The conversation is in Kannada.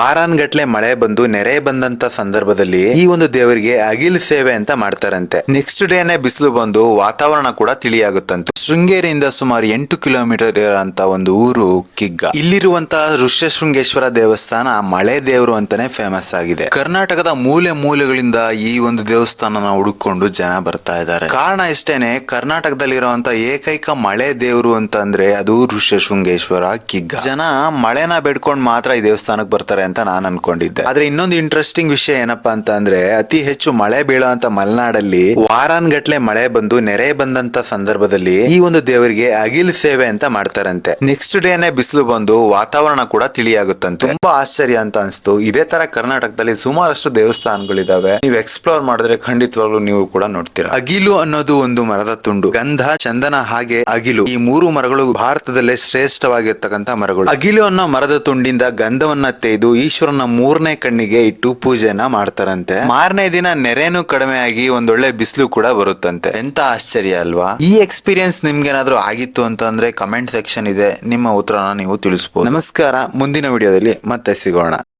ವಾರಾನ್ಗಟ್ಲೆ ಮಳೆ ಬಂದು ನೆರೆ ಬಂದಂತ ಸಂದರ್ಭದಲ್ಲಿ ಈ ಒಂದು ದೇವರಿಗೆ ಅಗಿಲ್ ಸೇವೆ ಅಂತ ಮಾಡ್ತಾರಂತೆ. ನೆಕ್ಸ್ಟ್ ಡೇನೆ ಬಿಸಿಲು ಬಂದು ವಾತಾವರಣ ಕೂಡ ತಿಳಿಯಾಗುತ್ತಂತೆ. ಶೃಂಗೇರಿಯಿಂದ ಸುಮಾರು 8 ಕಿಲೋಮೀಟರ್ ಇರುವಂತ ಒಂದು ಊರು ಕಿಗ್ಗ. ಇಲ್ಲಿರುವಂತಹ ಋಷ್ಯಶೃಂಗೇಶ್ವರ ದೇವಸ್ಥಾನ ಮಳೆ ದೇವರು ಅಂತಾನೆ ಫೇಮಸ್ ಆಗಿದೆ. ಕರ್ನಾಟಕದ ಮೂಲೆ ಮೂಲೆಗಳಿಂದ ಈ ಒಂದು ದೇವಸ್ಥಾನನ ಹುಡುಕೊಂಡು ಜನ ಬರ್ತಾ ಇದ್ದಾರೆ. ಕಾರಣ ಇಷ್ಟೇನೆ, ಕರ್ನಾಟಕದಲ್ಲಿರುವಂತ ಏಕೈಕ ಮಳೆ ದೇವರು ಅಂತ ಅಂದ್ರೆ ಅದು ಋಷ್ಯಶೃಂಗೇಶ್ವರ ಕಿಗ್ಗ. ಜನ ಮಳೆನ ಬೇಡ್ಕೊಂಡ್ ಮಾತ್ರ ಈ ದೇವಸ್ಥಾನಕ್ಕೆ ಬರ್ತಾರೆ ಅಂತ ನಾನು ಅನ್ಕೊಂಡಿದ್ದೆ. ಆದ್ರೆ ಇನ್ನೊಂದು ಇಂಟ್ರೆಸ್ಟಿಂಗ್ ವಿಷಯ ಏನಪ್ಪಾ ಅಂತ ಅಂದ್ರೆ, ಅತಿ ಹೆಚ್ಚು ಮಳೆ ಬೀಳುವಂತ ಮಲೆನಾಡಲ್ಲಿ ವಾರಾನ್ಗಟ್ಲೆ ಮಳೆ ಬಂದು ನೆರೆ ಬಂದಂತ ಸಂದರ್ಭದಲ್ಲಿ ಈ ಒಂದು ದೇವರಿಗೆ ಅಗಿಲ್ ಸೇವೆ ಅಂತ ಮಾಡ್ತಾರಂತೆ. ನೆಕ್ಸ್ಟ್ ಡೇನೆ ಬಿಸಿಲು ಬಂದು ವಾತಾವರಣ ಕೂಡ ತಿಳಿಯಾಗುತ್ತಂತೆ. ತುಂಬಾ ಆಶ್ಚರ್ಯ ಅಂತ ಅನ್ಸ್ತು. ಇದೇ ತರ ಕರ್ನಾಟಕದಲ್ಲಿ ಸುಮಾರಷ್ಟು ದೇವಸ್ಥಾನಗಳಿದಾವೆ. ನೀವು ಎಕ್ಸ್ಪ್ಲೋರ್ ಮಾಡಿದ್ರೆ ಖಂಡಿತವಾಗ್ಲೂ ನೀವು ಕೂಡ ನೋಡ್ತೀರಾ. ಅಗಿಲು ಅನ್ನೋದು ಒಂದು ಮರದ ತುಂಡು. ಗಂಧ, ಚಂದನ ಹಾಗೆ ಅಗಿಲು, ಈ ಮೂರು ಮರಗಳು ಭಾರತದಲ್ಲೇ ಶ್ರೇಷ್ಠವಾಗಿರ್ತಕ್ಕಂಥ ಮರಗಳು. ಅಗಿಲು ಅನ್ನೋ ಮರದ ತುಂಡಿಂದ ಗಂಧವನ್ನ ತೆಗೆದು ಈಶ್ವರನ 3ನೇ ಕಣ್ಣಿಗೆ ಇಟ್ಟು ಪೂಜೆನ ಮಾಡ್ತಾರಂತೆ. ಮಾರನೇ ದಿನ ನೆರೆನೂ ಕಡಿಮೆ ಆಗಿ ಒಂದೊಳ್ಳೆ ಬಿಸಿಲು ಕೂಡ ಬರುತ್ತಂತೆ. ಎಂತ ಆಶ್ಚರ್ಯ ಅಲ್ವಾ? ಈ ಎಕ್ಸ್ಪೀರಿಯನ್ಸ್ ನಿಮ್ಗೇನಾದ್ರೂ ಆಗಿತ್ತು ಅಂತಂದ್ರೆ ಕಮೆಂಟ್ ಸೆಕ್ಷನ್ ಇದೆ, ನಿಮ್ಮ ಉತ್ತರನ ನೀವು ತಿಳಿಸಬಹುದು. ನಮಸ್ಕಾರ, ಮುಂದಿನ ವಿಡಿಯೋದಲ್ಲಿ ಮತ್ತೆ ಸಿಗೋಣ.